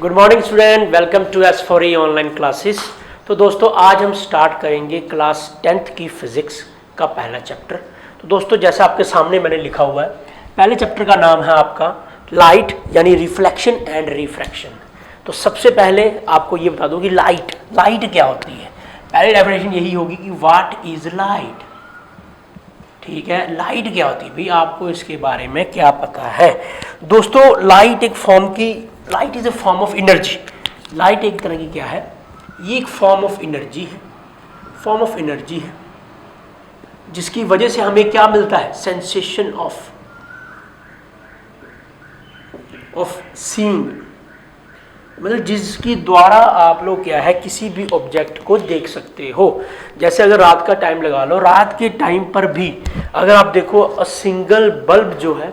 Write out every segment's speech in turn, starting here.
Good morning student, welcome to S4E online classes. तो दोस्तों आज हम स्टार्ट करेंगे क्लास 10th की फिजिक्स का पहला चैप्टर। तो दोस्तों जैसा आपके सामने मैंने लिखा हुआ है, पहले चैप्टर का नाम है आपका लाइट यानी रिफ्लेक्शन एंड रिफ्रैक्शन। तो सबसे पहले आपको ये बता दूं कि लाइट क्या होती है। पहली डेफिनेशन यही होगी कि व्हाट इज लाइट। ठीक है, लाइट क्या होती है भाई, आपको इसके बारे में क्या पता है। दोस्तों light is a form of energy. Light एक तरह की क्या है, ये एक फॉर्म ऑफ एनर्जी है, जिसकी वजह से हमें क्या मिलता है, सेंसेशन ऑफ सीइंग, मतलब जिसकी द्वारा आप लोग क्या है किसी भी ऑब्जेक्ट को देख सकते हो। जैसे अगर रात का टाइम लगा लो, रात के टाइम पर भी अगर आप देखो सिंगल बल्ब जो है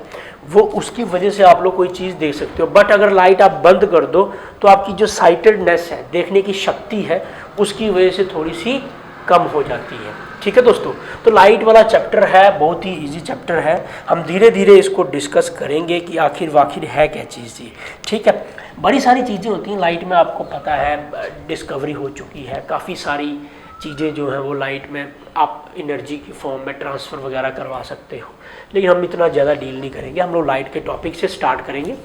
वो उसकी वजह से आप लोग कोई चीज़ देख सकते हो। बट अगर लाइट आप बंद कर दो तो आपकी जो साइटेडनेस है, देखने की शक्ति है, उसकी वजह से थोड़ी सी कम हो जाती है। ठीक है दोस्तों, तो लाइट वाला चैप्टर है, बहुत ही इजी चैप्टर है। हम धीरे धीरे इसको डिस्कस करेंगे कि आखिर है क्या चीज़ ये। ठीक है, बड़ी सारी चीज़ें होती हैं लाइट में, आपको पता है, डिस्कवरी हो चुकी है। काफ़ी सारी चीज़ें जो हैं वो लाइट में आप एनर्जी की फॉर्म में ट्रांसफ़र वगैरह करवा सकते हो, लेकिन हम इतना ज़्यादा डील नहीं करेंगे। हम लोग लाइट के टॉपिक से स्टार्ट करेंगे।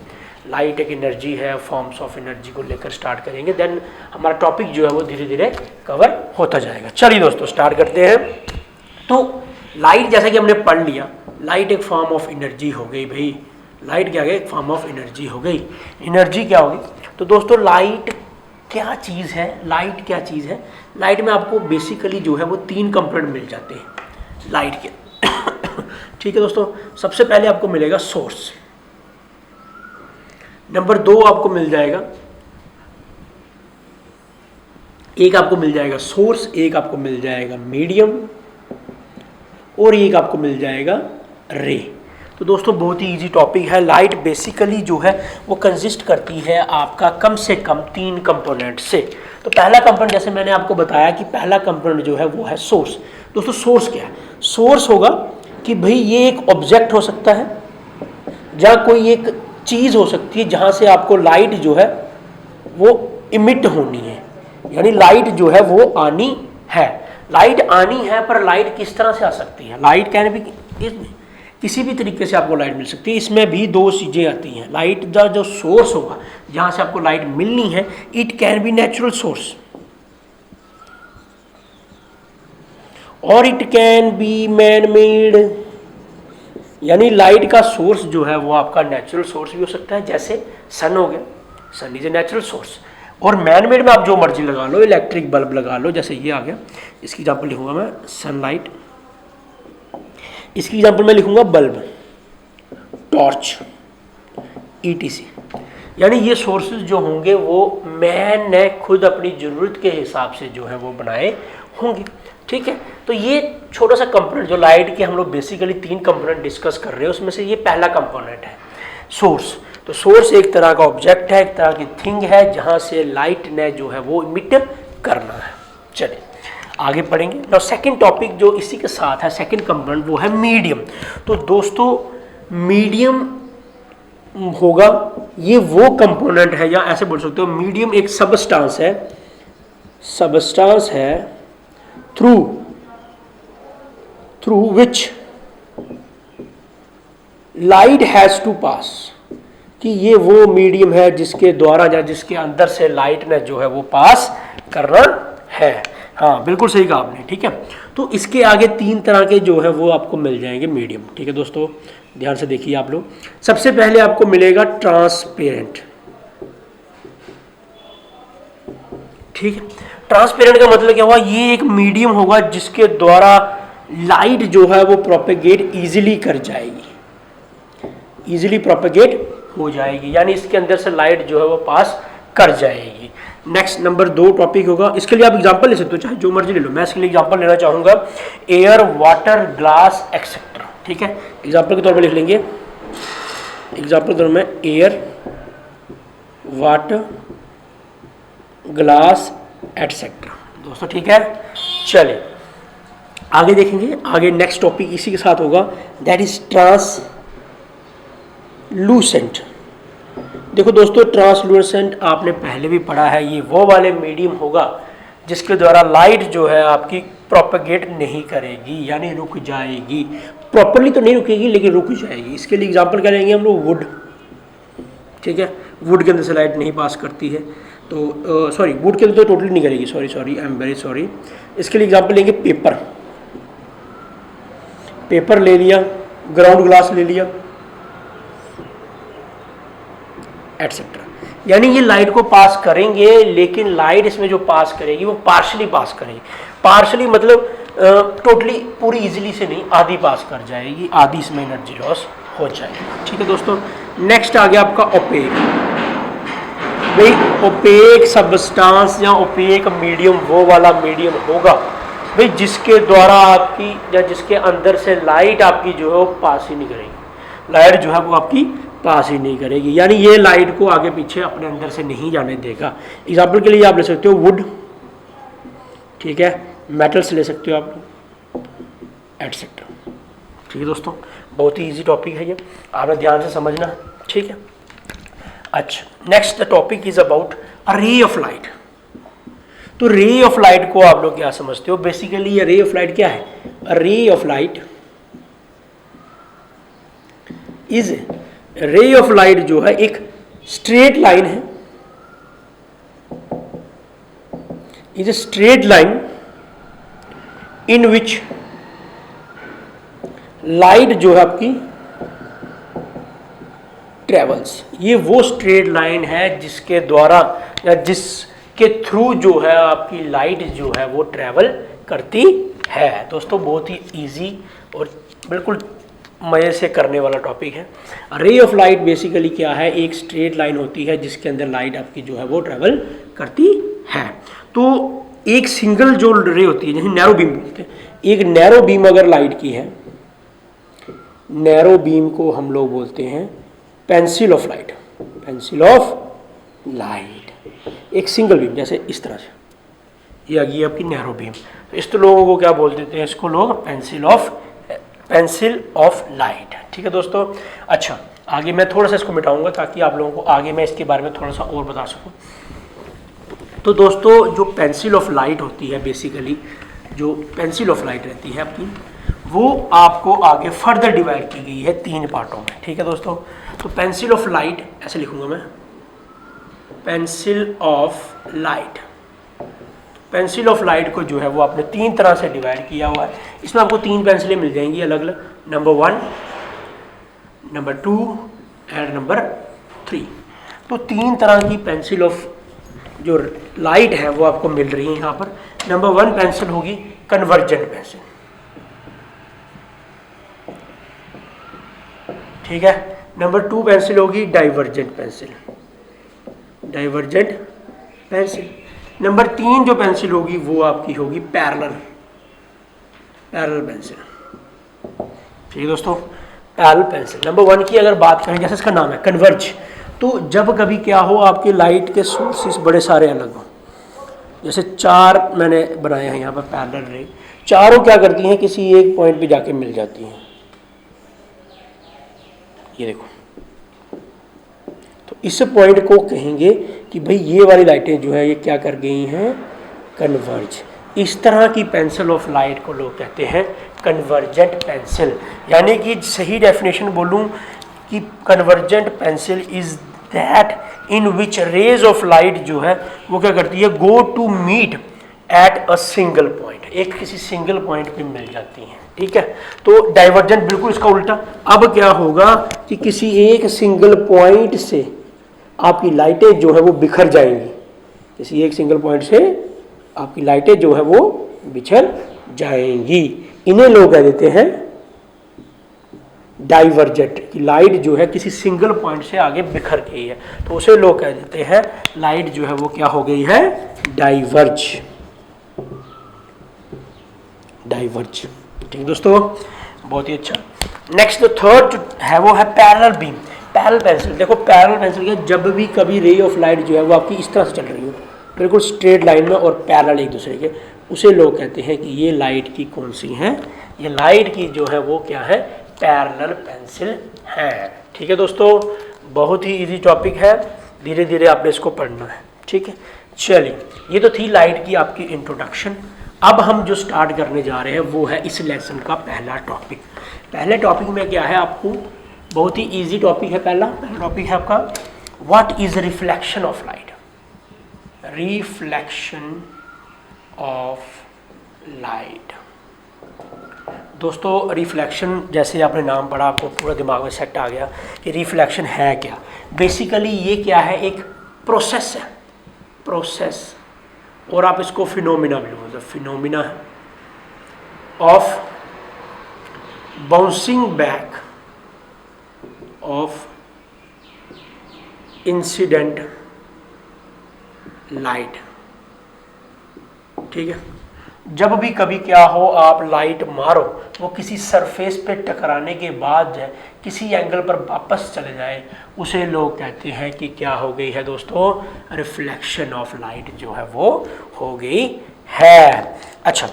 लाइट एक एनर्जी है, फॉर्म्स ऑफ एनर्जी को लेकर स्टार्ट करेंगे, देन हमारा टॉपिक जो है वो धीरे धीरे कवर होता जाएगा। चलिए दोस्तों स्टार्ट करते हैं। तो लाइट जैसा कि हमने पढ़ लिया, लाइट एक फॉर्म ऑफ एनर्जी हो गई भाई। लाइट क्या है, एक फॉर्म ऑफ एनर्जी हो गई। एनर्जी क्या होगी, तो दोस्तों लाइट क्या चीज़ है। लाइट में आपको बेसिकली जो है वो 3 कंपोनेंट मिल जाते हैं लाइट के। ठीक है दोस्तों, सबसे पहले आपको मिलेगा सोर्स, नंबर 2 आपको मिल जाएगा, एक आपको मिल जाएगा सोर्स, एक आपको मिल जाएगा मीडियम, और एक आपको मिल जाएगा रे। तो दोस्तों बहुत ही इजी टॉपिक है। लाइट बेसिकली जो है वो कंसिस्ट करती है आपका कम से कम 3 कंपोनेंट से। तो पहला कंपोनेंट, जैसे मैंने आपको बताया कि पहला कंपोनेंट जो है वो है सोर्स। दोस्तों सोर्स क्या है, सोर्स होगा कि भाई ये एक ऑब्जेक्ट हो सकता है, या कोई एक चीज़ हो सकती है जहाँ से आपको लाइट जो है वो इमिट होनी है, यानी लाइट जो है वो आनी है। लाइट आनी है, पर लाइट किस तरह से आ सकती है, लाइट कैन भी किसी भी तरीके से आपको लाइट मिल सकती है। इसमें भी 2 चीज़ें आती हैं। लाइट का जो सोर्स होगा जहाँ से आपको लाइट मिलनी है, it can be natural source और it can be man made, यानी लाइट का सोर्स जो है वो आपका नेचुरल सोर्स भी हो सकता है, जैसे सन हो गया, सन इज ए नेचुरल सोर्स। और मैन मेड में आप जो मर्जी लगा लो, इलेक्ट्रिक बल्ब लगा लो, जैसे ये आ गया, इसकी एग्जांपल लिखूंगा मैं सनलाइट, इसकी एग्जांपल मैं लिखूंगा बल्ब, टॉर्च, ईटीसी। यानी ये सोर्सेज जो होंगे वो मैन ने खुद अपनी ज़रूरत के हिसाब से जो है वो बनाए होंगे। ठीक है, तो ये छोटा सा कंपोनेंट जो लाइट के हम लोग बेसिकली 3 कंपोनेंट डिस्कस कर रहे हैं, उसमें से ये पहला कंपोनेंट है सोर्स। तो सोर्स एक तरह का ऑब्जेक्ट है, एक तरह की थिंग है जहाँ से लाइट ने जो है वो इमिट करना है। चलिए आगे पढ़ेंगे। नाउ सेकंड टॉपिक जो इसी के साथ है, सेकंड कंपोनेंट, वो है मीडियम। तो दोस्तों मीडियम होगा, ये वो कंपोनेंट है, या ऐसे बोल सकते हो मीडियम एक सबस्टांस है through which light has to pass, कि ये वो मीडियम है जिसके द्वारा या जिसके अंदर से लाइट ने जो है वो पास करना है। हाँ बिल्कुल सही कहा आपने। ठीक है, तो इसके आगे 3 तरह के जो है वो आपको मिल जाएंगे मीडियम। ठीक है दोस्तों, ध्यान से देखिए आप लोग। सबसे पहले आपको मिलेगा ट्रांसपेरेंट। ठीक है, ट्रांसपेरेंट का मतलब क्या हुआ, ये एक मीडियम होगा जिसके द्वारा लाइट जो है वो प्रोपेगेट इजीली कर जाएगी, इजीली प्रोपेगेट हो जाएगी, यानी इसके अंदर से लाइट जो है वो पास कर जाएगी। नेक्स्ट नंबर 2 टॉपिक होगा, इसके लिए आप एग्जांपल ले सकते हो, चाहे जो मर्जी ले लो। मैं इसके लिए एग्जांपल लेना चाहूँगा एयर, वाटर, ग्लास एक्सेट्रा। ठीक है, एग्जांपल के तौर पर लिख लेंगे, एग्जांपल के तौर में एयर, वाटर, ग्लास एटसेट्रा। दोस्तों ठीक है, चलिए आगे देखेंगे। आगे नेक्स्ट टॉपिक इसी के साथ होगा, दैट इज ट्रांसलूसेंट। देखो दोस्तों, ट्रांसलूसेंट आपने पहले भी पढ़ा है, ये वो वाले मीडियम होगा जिसके द्वारा लाइट जो है आपकी प्रोपेगेट नहीं करेगी, यानी रुक जाएगी। प्रॉपरली तो नहीं रुकेगी लेकिन रुक जाएगी। इसके लिए एग्जांपल क्या लेंगे हम लोग, वुड। ठीक है, वुड के अंदर से लाइट नहीं पास करती है, तो सॉरी वुड के अंदर तो टोटली नहीं करेगी, sorry I am very sorry. इसके लिए एग्जांपल लेंगे पेपर। पेपर ले लिया, ग्राउंड ग्लास ले लिया, एटसेट्रा। यानी ये लाइट को पास करेंगे, लेकिन लाइट इसमें जो पास करेगी वो पार्शली पास करेगी। पार्शली मतलब टोटली पूरी इजीली से नहीं, आधी पास कर जाएगी, आधी इसमें एनर्जी लॉस हो जाएगी। ठीक है दोस्तों, नेक्स्ट आ गया आपका ओपेक। भाई ओपेक सब्सटेंस या ओपेक मीडियम वो वाला मीडियम होगा भाई जिसके द्वारा आपकी या जिसके अंदर से लाइट आपकी जो है वो पास ही नहीं करेगी। लाइट जो है वो आपकी पास ही नहीं करेगी, यानी ये लाइट को आगे पीछे अपने अंदर से नहीं जाने देगा। एग्जाम्पल के लिए आप ले सकते हो वुड, ठीक है, मेटल्स ले सकते हो आप, एटसेट्रा। ठीक है दोस्तों, बहुत ही इजी टॉपिक है ये, आपने ध्यान से समझना। ठीक है, अच्छा, next the topic is about a ray of light. तो रे ऑफ लाइट को आप लोग क्या समझते हो? बेसिकली ये रे ऑफ लाइट क्या है? A ray of light is, ray of light जो है एक स्ट्रेट लाइन है, is a straight line in which light जो है आपकी ट्रेवल्स। ये वो स्ट्रेट लाइन है जिसके द्वारा या जिसके थ्रू जो है आपकी लाइट जो है वो ट्रेवल करती है। दोस्तों बहुत ही इजी और बिल्कुल मजे से करने वाला टॉपिक है। रे ऑफ लाइट बेसिकली क्या है? एक स्ट्रेट लाइन होती है जिसके अंदर लाइट आपकी जो है वो ट्रेवल करती है। तो एक सिंगल जो रे होती है, जैसे नैरो बीम बोलते हैं, एक नैरो बीम अगर लाइट की है, नैरो बीम को हम लोग बोलते हैं pencil of light, pencil of light. एक सिंगल बीम जैसे इस तरह से ये आ गई आपकी नैरो बीम, तो इस तो लोगों को क्या बोल देते हैं? इसको लोग पेंसिल ऑफ लाइट। ठीक है दोस्तों, अच्छा आगे मैं थोड़ा सा इसको मिटाऊंगा ताकि आप लोगों को आगे मैं इसके बारे में थोड़ा सा और बता सकूं। तो दोस्तों जो पेंसिल ऑफ लाइट होती है, बेसिकली जो पेंसिल ऑफ लाइट रहती है आपकी, वो आपको आगे फर्दर डिवाइड की गई है 3 पार्टों में। ठीक है दोस्तों, तो पेंसिल ऑफ लाइट ऐसे लिखूंगा मैं, pencil of light. Pencil of light को जो है वो आपने 3 तरह से डिवाइड किया हुआ है। इसमें आपको 3 पेंसिलें मिल जाएंगी अलग अलग, नंबर 1, नंबर 2 एंड नंबर 3। तो 3 तरह की पेंसिल ऑफ जो लाइट है वो आपको मिल रही है यहाँ पर। नंबर 1 पेंसिल होगी कन्वर्जेंट पेंसिल, ठीक है। नंबर 2 पेंसिल होगी divergent pencil, divergent pencil. Number 3 जो पेंसिल होगी वो आपकी होगी पैरेलल पेंसिल। ठीक है दोस्तों, पैरेलल पेंसिल। नंबर 1 की अगर बात करें, जैसे इसका नाम है कन्वर्ज, तो जब कभी क्या हो आपके लाइट के सोर्सेस बड़े सारे अलग हो, जैसे 4 मैंने बनाए हैं यहाँ पर पैरेलल रे, चारों क्या करती हैं? किसी एक पॉइंट पे जाके मिल जाती हैं। ये देखो, तो इस पॉइंट को कहेंगे कि भाई ये वाली लाइटें जो है ये क्या कर गई हैं? कन्वर्ज। इस तरह की पेंसिल ऑफ लाइट को लोग कहते हैं कन्वर्जेंट पेंसिल। यानी कि सही डेफिनेशन बोलूं कि convergent pencil is that in which rays of light जो है वो क्या करती है? Go to meet at a single point, एक किसी सिंगल पॉइंट पे मिल जाती हैं। ठीक है, तो डाइवर्जेंट बिल्कुल इसका उल्टा। अब क्या होगा कि किसी एक सिंगल पॉइंट से आपकी लाइटें जो है वो बिखर जाएंगी, किसी एक सिंगल पॉइंट से आपकी लाइटें जो है वो बिछर जाएंगी। इन्हें लोग कह देते हैं डाइवर्जेंट, कि लाइट जो है किसी सिंगल पॉइंट से आगे बिखर गई है, तो उसे लोग कह देते हैं लाइट जो है वो क्या हो गई है? Diverge, diverge. ठीक दोस्तों, बहुत ही अच्छा। नेक्स्ट जो थर्ड जो है वो है पैरेलल बीम, पैरेलल पेंसिल। देखो पैरेलल पेंसिल क्या, जब भी कभी रे ऑफ लाइट जो है वो आपकी इस तरह से चल रही हो, बिल्कुल स्ट्रेट लाइन में और पैरेलल एक दूसरे के, उसे लोग कहते हैं कि ये लाइट की कौन सी है? ये लाइट की जो है वो क्या है? पैरेलल पेंसिल है। ठीक है दोस्तों, बहुत ही इजी टॉपिक है, धीरे धीरे आपने इसको पढ़ना है, ठीक है। चलिए, ये तो थी लाइट की आपकी इंट्रोडक्शन। अब हम जो स्टार्ट करने जा रहे हैं वो है इस लेसन का पहला टॉपिक। पहले टॉपिक में क्या है, आपको बहुत ही इजी टॉपिक है। पहला टॉपिक है आपका what is reflection of light. Reflection of light. दोस्तों, रिफ्लेक्शन जैसे आपने नाम पढ़ा, आपको पूरा दिमाग में सेट आ गया कि रिफ्लेक्शन है क्या। बेसिकली ये क्या है, एक प्रोसेस है, प्रोसेस, और आप इसको फिनोमिना भी बोलते हैं, फिनोमिना है of bouncing back of incident light, ठीक है। जब भी कभी क्या हो, आप लाइट मारो, वो किसी सरफेस पे टकराने के बाद जो है किसी एंगल पर वापस चले जाए, उसे लोग कहते हैं कि क्या हो गई है दोस्तों, रिफ्लेक्शन ऑफ लाइट जो है वो हो गई है। अच्छा,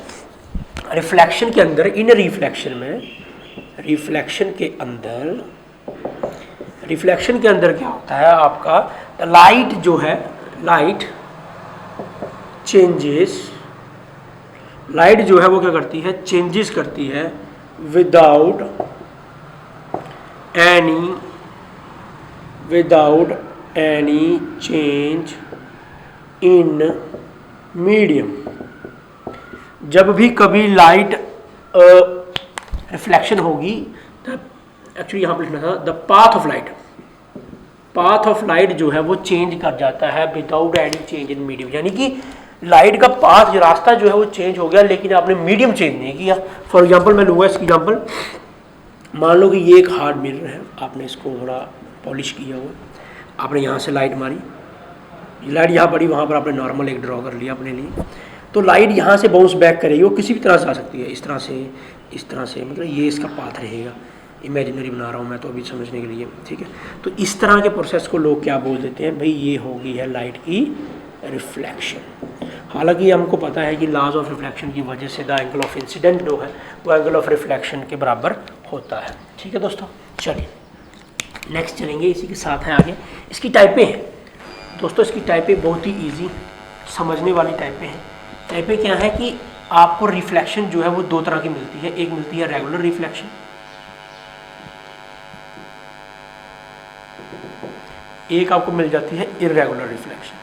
रिफ्लेक्शन के अंदर, इन रिफ्लेक्शन में, रिफ्लेक्शन के अंदर क्या होता है आपका, लाइट जो है, लाइट चेंजेस, लाइट जो है वो क्या करती है, चेंजेस करती है without any change in medium. जब भी कभी लाइट रिफ्लेक्शन होगी, एक्चुअली यहाँ पर लिखना था the path of light, path of light जो है वो चेंज कर जाता है without any change in medium, यानी कि लाइट का पाथ, रास्ता जो है वो चेंज हो गया, लेकिन आपने मीडियम चेंज नहीं किया। फॉर एग्जांपल मैं लूँगा इसकी एग्जांपल, मान लो कि ये एक हार्ड मिरर है, आपने इसको थोड़ा पॉलिश किया हुआ, आपने यहाँ से लाइट मारी, लाइट यहाँ पड़ी, वहाँ पर आपने नॉर्मल एक ड्रॉ कर लिया अपने लिए, तो लाइट यहाँ से बाउंस बैक करेगी, वो किसी भी तरह से आ सकती है, इस तरह से, इस तरह से, मतलब ये इसका पाथ रहेगा। इमेजिनरी बना रहा हूँ मैं तो अभी समझने के लिए, ठीक है। तो इस तरह के प्रोसेस को लोग क्या बोल देते हैं, भाई ये हो गई है लाइट की रिफ्लेक्शन। हालांकि हमको पता है कि लॉज ऑफ रिफ्लेक्शन की वजह से द एंगल ऑफ इंसिडेंट जो है वो एंगल ऑफ रिफ्लेक्शन के बराबर होता है, ठीक है दोस्तों। चलिए नेक्स्ट चलेंगे, इसी के साथ है आगे, इसकी टाइपें हैं दोस्तों। इसकी टाइपें बहुत ही इजी समझने वाली टाइपें हैं। टाइपें क्या है कि आपको रिफ्लेक्शन जो है वो दो तरह की मिलती है। एक मिलती है रेगुलर रिफ्लेक्शन, एक आपको मिल जाती है इर्रेगुलर रिफ्लेक्शन।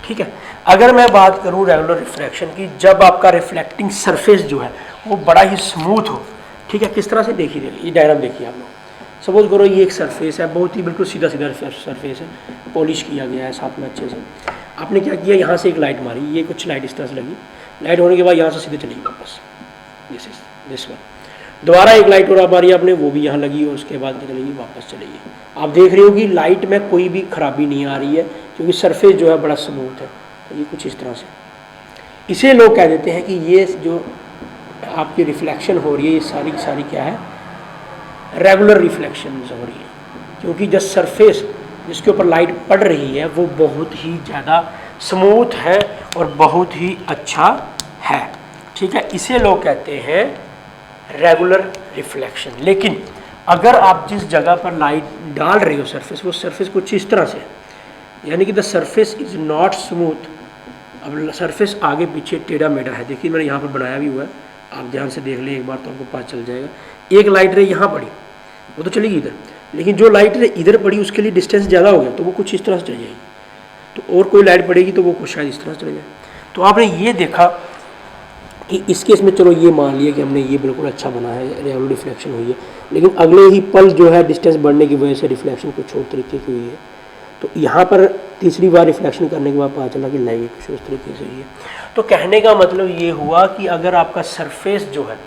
ठीक है, अगर मैं बात करूं रेगुलर रिफ्लेक्शन की, जब आपका रिफ्लेक्टिंग सरफेस जो है वो बड़ा ही स्मूथ हो, ठीक है। किस तरह से, देखिए ये डायग्राम देखिए आप लोग, सपोज करो ये एक सरफेस है, बहुत ही बिल्कुल सीधा सीधा सरफेस है, पॉलिश किया गया है साथ में अच्छे से। आपने क्या किया, यहाँ से एक लाइट मारी, ये कुछ लाइट इस तरह से लगी, लाइट होने के बाद यहाँ से सीधे चली वापस, दिस वन। दोबारा एक लाइट और मारी आपने, वो भी यहाँ लगी और उसके बाद चलेगी वापस चलेगी। आप देख रहे हो कि लाइट में कोई भी खराबी नहीं आ रही है, क्योंकि सरफेस जो है बड़ा स्मूथ है। तो ये कुछ इस तरह से, इसे लोग कह देते हैं कि ये जो आपकी रिफ्लेक्शन हो रही है, ये सारी की सारी क्या है, रेगुलर रिफ्लेक्शन हो रही है, क्योंकि जो सरफेस जिसके ऊपर लाइट पड़ रही है वो बहुत ही ज़्यादा स्मूथ है और बहुत ही अच्छा है, ठीक है। इसे लोग कहते हैं रेगुलर रिफ्लेक्शन। लेकिन अगर आप जिस जगह पर लाइट डाल रहे हो सरफेस, वो सरफेस कुछ इस तरह से, यानी कि the surface is not smooth. अब सरफेस आगे पीछे टेढ़ा मेढ़ा है, देखिए मैंने यहाँ पर बनाया भी हुआ है, आप ध्यान से देख लें एक बार तो आपको पता चल जाएगा। एक लाइट रे यहाँ पड़ी, वो तो चलेगी इधर, लेकिन जो लाइट रे इधर पड़ी उसके लिए डिस्टेंस ज़्यादा हो गया, तो वो कुछ इस तरह से चली जाएगी। तो और कोई लाइट पड़ेगी तो वो कुछ शायद इस तरह से चले जाए। तो आपने ये देखा कि इस केस में चलो ये मान लिया कि हमने ये बिल्कुल अच्छा बना है, रेगुलर रिफ्लेक्शन हुई है, लेकिन अगले ही पल जो है डिस्टेंस बढ़ने की वजह से रिफ्लेक्शन कुछ और तरीके की हुई है। तो यहाँ पर तीसरी बार रिफ्लेक्शन करने के बाद पता चला कि लाइट कुछ उस तरीके से हुई है। तो कहने का मतलब ये हुआ कि अगर आपका सरफेस जो है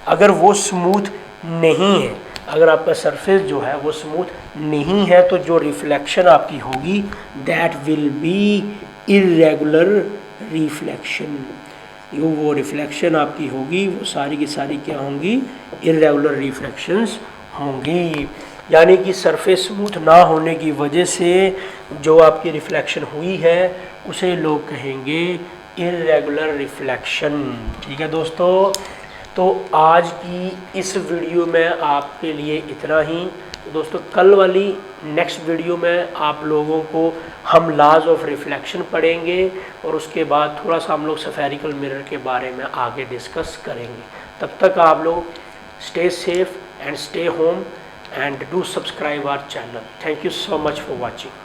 अगर वो स्मूथ नहीं है, अगर आपका सरफेस जो है वो स्मूथ नहीं है, तो जो रिफ्लेक्शन आपकी होगी that will be irregular reflection. वो रिफ्लेक्शन आपकी होगी वो सारी की सारी क्या होंगी, इर्रेगुलर रिफ्लेक्शंस होंगी। यानी कि सरफेस स्मूथ ना होने की वजह से जो आपकी रिफ्लेक्शन हुई है उसे लोग कहेंगे इर्रेगुलर रिफ्लेक्शन। ठीक है दोस्तों, तो आज की इस वीडियो में आपके लिए इतना ही। तो दोस्तों कल वाली नेक्स्ट वीडियो में आप लोगों को हम लॉज ऑफ रिफ्लेक्शन पढ़ेंगे और उसके बाद थोड़ा सा हम लोग स्फेरिकल मिरर के बारे में आगे डिस्कस करेंगे। तब तक आप लोग stay safe and stay home and do subscribe our channel. Thank you so much for watching.